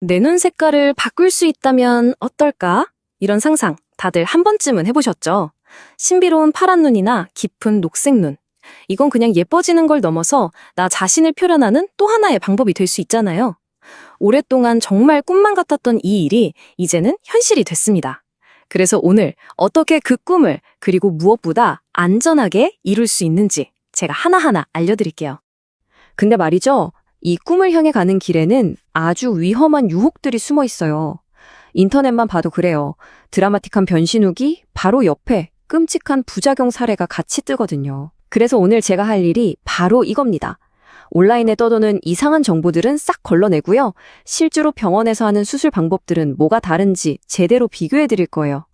내 눈 색깔을 바꿀 수 있다면 어떨까? 이런 상상 다들 한 번쯤은 해보셨죠? 신비로운 파란 눈이나 깊은 녹색 눈. 이건 그냥 예뻐지는 걸 넘어서 나 자신을 표현하는 또 하나의 방법이 될 수 있잖아요. 오랫동안 정말 꿈만 같았던 이 일이 이제는 현실이 됐습니다. 그래서 오늘 어떻게 그 꿈을 그리고 무엇보다 안전하게 이룰 수 있는지 제가 하나하나 알려드릴게요. 근데 말이죠. 이 꿈을 향해 가는 길에는 아주 위험한 유혹들이 숨어 있어요. 인터넷만 봐도 그래요. 드라마틱한 변신 후기 바로 옆에 끔찍한 부작용 사례가 같이 뜨거든요. 그래서 오늘 제가 할 일이 바로 이겁니다. 온라인에 떠도는 이상한 정보들은 싹 걸러내고요. 실제로 병원에서 하는 수술 방법들은 뭐가 다른지 제대로 비교해 드릴 거예요.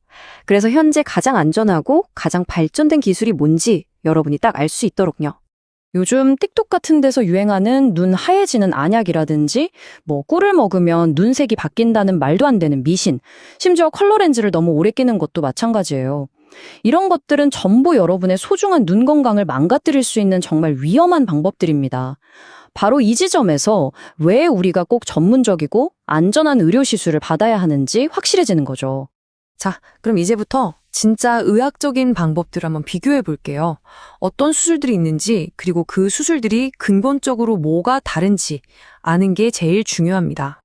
그래서 현재 가장 안전하고 가장 발전된 기술이 뭔지 여러분이 딱 알 수 있도록요. 요즘 틱톡 같은 데서 유행하는 눈 하얘지는 안약이라든지 꿀을 먹으면 눈색이 바뀐다는 말도 안 되는 미신, 심지어 컬러 렌즈를 너무 오래 끼는 것도 마찬가지예요. 이런 것들은 전부 여러분의 소중한 눈 건강을 망가뜨릴 수 있는 정말 위험한 방법들입니다. 바로 이 지점에서 왜 우리가 꼭 전문적이고 안전한 의료 시술을 받아야 하는지 확실해지는 거죠. 자, 그럼 이제부터 진짜 의학적인 방법들을 한번 비교해 볼게요. 어떤 수술들이 있는지, 그리고 그 수술들이 근본적으로 뭐가 다른지 아는 게 제일 중요합니다.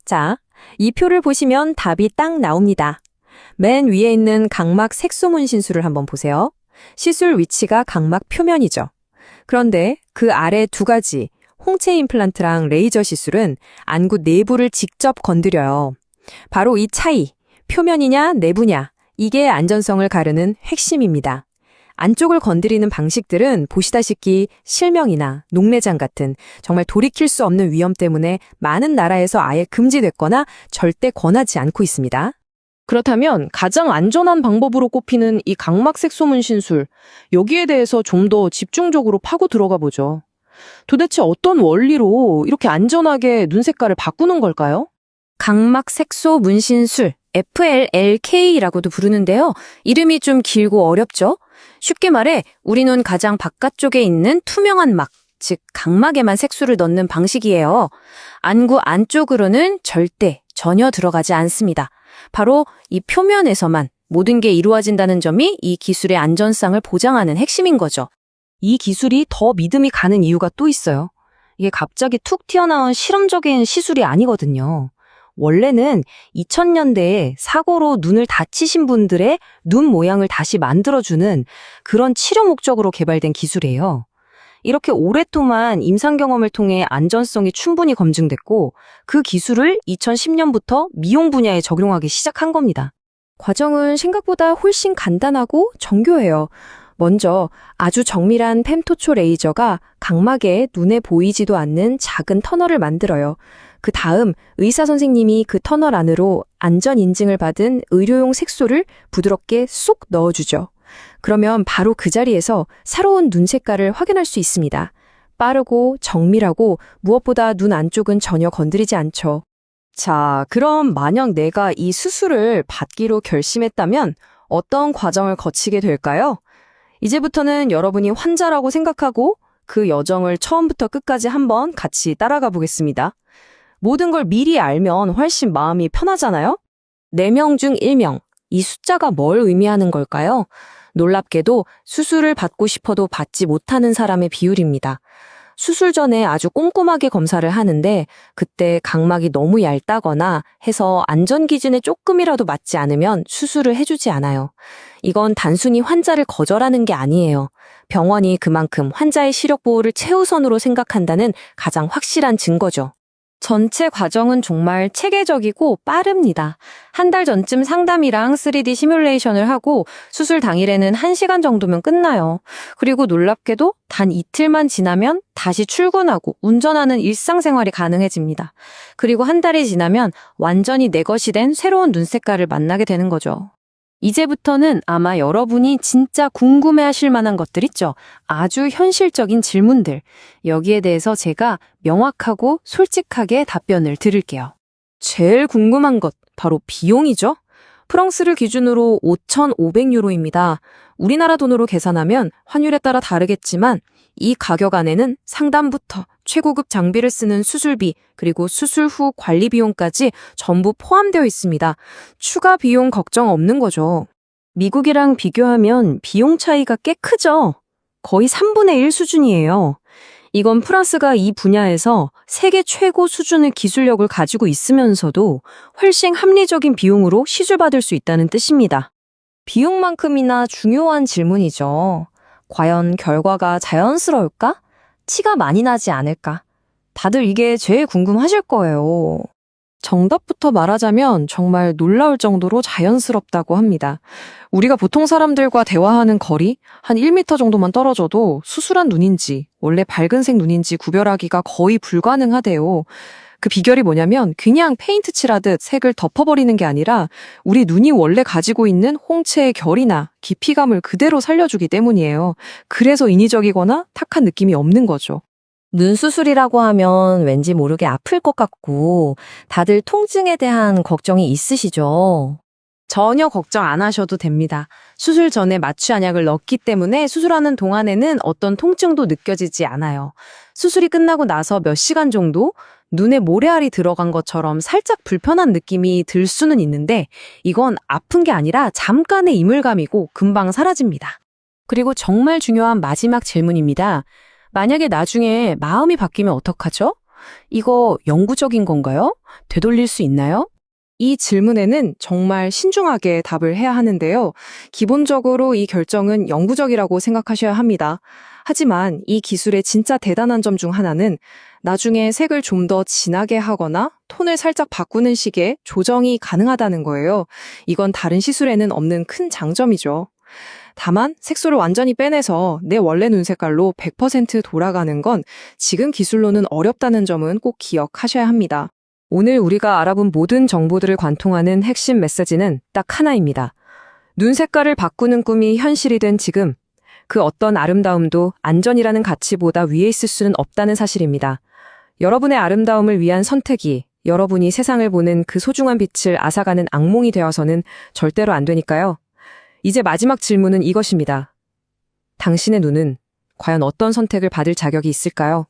자, 이 표를 보시면 답이 딱 나옵니다. 맨 위에 있는 각막 색소문 신술을 한번 보세요. 시술 위치가 각막 표면이죠. 그런데 그 아래 두 가지, 홍채 임플란트랑 레이저 시술은 안구 내부를 직접 건드려요. 바로 이 차이, 표면이냐 내부냐, 이게 안전성을 가르는 핵심입니다. 안쪽을 건드리는 방식들은 보시다시피 실명이나 녹내장 같은 정말 돌이킬 수 없는 위험 때문에 많은 나라에서 아예 금지됐거나 절대 권하지 않고 있습니다. 그렇다면 가장 안전한 방법으로 꼽히는 이 각막 색소문 신술, 여기에 대해서 좀 더 집중적으로 파고 들어가 보죠. 도대체 어떤 원리로 이렇게 안전하게 눈 색깔을 바꾸는 걸까요? 각막 색소 문신술, FLLK라고도 부르는데요. 이름이 좀 길고 어렵죠? 쉽게 말해 우리 눈 가장 바깥쪽에 있는 투명한 막, 즉 각막에만 색소를 넣는 방식이에요. 안구 안쪽으로는 절대 전혀 들어가지 않습니다. 바로 이 표면에서만 모든 게 이루어진다는 점이 이 기술의 안전성을 보장하는 핵심인 거죠. 이 기술이 더 믿음이 가는 이유가 또 있어요. 이게 갑자기 툭 튀어나온 실험적인 시술이 아니거든요. 원래는 2000년대에 사고로 눈을 다치신 분들의 눈 모양을 다시 만들어주는 그런 치료 목적으로 개발된 기술이에요. 이렇게 오랫동안 임상 경험을 통해 안전성이 충분히 검증됐고 그 기술을 2010년부터 미용 분야에 적용하기 시작한 겁니다. 과정은 생각보다 훨씬 간단하고 정교해요. 먼저 아주 정밀한 펜토초 레이저가 각막에 눈에 보이지도 않는 작은 터널을 만들어요. 그 다음 의사 선생님이 그 터널 안으로 안전 인증을 받은 의료용 색소를 부드럽게 쏙 넣어주죠. 그러면 바로 그 자리에서 새로운 눈 색깔을 확인할 수 있습니다. 빠르고 정밀하고 무엇보다 눈 안쪽은 전혀 건드리지 않죠. 자, 그럼 만약 내가 이 수술을 받기로 결심했다면 어떤 과정을 거치게 될까요? 이제부터는 여러분이 환자라고 생각하고 그 여정을 처음부터 끝까지 한번 같이 따라가 보겠습니다. 모든 걸 미리 알면 훨씬 마음이 편하잖아요? 4명 중 1명. 이 숫자가 뭘 의미하는 걸까요? 놀랍게도 수술을 받고 싶어도 받지 못하는 사람의 비율입니다. 수술 전에 아주 꼼꼼하게 검사를 하는데 그때 각막이 너무 얇다거나 해서 안전 기준에 조금이라도 맞지 않으면 수술을 해주지 않아요. 이건 단순히 환자를 거절하는 게 아니에요. 병원이 그만큼 환자의 시력 보호를 최우선으로 생각한다는 가장 확실한 증거죠. 전체 과정은 정말 체계적이고 빠릅니다. 한 달 전쯤 상담이랑 3D 시뮬레이션을 하고 수술 당일에는 1시간 정도면 끝나요. 그리고 놀랍게도 단 이틀만 지나면 다시 출근하고 운전하는 일상생활이 가능해집니다. 그리고 한 달이 지나면 완전히 내 것이 된 새로운 눈 색깔을 만나게 되는 거죠. 이제부터는 아마 여러분이 진짜 궁금해하실 만한 것들 있죠? 아주 현실적인 질문들. 여기에 대해서 제가 명확하고 솔직하게 답변을 드릴게요. 제일 궁금한 것, 바로 비용이죠? 프랑스를 기준으로 5,500유로입니다. 우리나라 돈으로 계산하면 환율에 따라 다르겠지만 이 가격 안에는 상담부터 최고급 장비를 쓰는 수술비, 그리고 수술 후 관리 비용까지 전부 포함되어 있습니다. 추가 비용 걱정 없는 거죠. 미국이랑 비교하면 비용 차이가 꽤 크죠? 거의 3분의 1 수준이에요. 이건 프랑스가 이 분야에서 세계 최고 수준의 기술력을 가지고 있으면서도 훨씬 합리적인 비용으로 시술받을 수 있다는 뜻입니다. 비용만큼이나 중요한 질문이죠. 과연 결과가 자연스러울까? 티가 많이 나지 않을까? 다들 이게 제일 궁금하실 거예요. 정답부터 말하자면 정말 놀라울 정도로 자연스럽다고 합니다. 우리가 보통 사람들과 대화하는 거리 한 1m 정도만 떨어져도 수술한 눈인지 원래 밝은색 눈인지 구별하기가 거의 불가능하대요. 그 비결이 뭐냐면 그냥 페인트 칠하듯 색을 덮어버리는 게 아니라 우리 눈이 원래 가지고 있는 홍채의 결이나 깊이감을 그대로 살려주기 때문이에요. 그래서 인위적이거나 탁한 느낌이 없는 거죠. 눈 수술이라고 하면 왠지 모르게 아플 것 같고 다들 통증에 대한 걱정이 있으시죠? 전혀 걱정 안 하셔도 됩니다. 수술 전에 마취한약을 넣기 때문에 수술하는 동안에는 어떤 통증도 느껴지지 않아요. 수술이 끝나고 나서 몇 시간 정도 눈에 모래알이 들어간 것처럼 살짝 불편한 느낌이 들 수는 있는데 이건 아픈 게 아니라 잠깐의 이물감이고 금방 사라집니다. 그리고 정말 중요한 마지막 질문입니다. 만약에 나중에 마음이 바뀌면 어떡하죠? 이거 영구적인 건가요? 되돌릴 수 있나요? 이 질문에는 정말 신중하게 답을 해야 하는데요. 기본적으로 이 결정은 영구적이라고 생각하셔야 합니다. 하지만 이 기술의 진짜 대단한 점 중 하나는 나중에 색을 좀 더 진하게 하거나 톤을 살짝 바꾸는 식의 조정이 가능하다는 거예요. 이건 다른 시술에는 없는 큰 장점이죠. 다만 색소를 완전히 빼내서 내 원래 눈 색깔로 100% 돌아가는 건 지금 기술로는 어렵다는 점은 꼭 기억하셔야 합니다. 오늘 우리가 알아본 모든 정보들을 관통하는 핵심 메시지는 딱 하나입니다. 눈 색깔을 바꾸는 꿈이 현실이 된 지금, 그 어떤 아름다움도 안전이라는 가치보다 위에 있을 수는 없다는 사실입니다. 여러분의 아름다움을 위한 선택이 여러분이 세상을 보는 그 소중한 빛을 앗아가는 악몽이 되어서는 절대로 안 되니까요. 이제 마지막 질문은 이것입니다. 당신의 눈은 과연 어떤 선택을 받을 자격이 있을까요?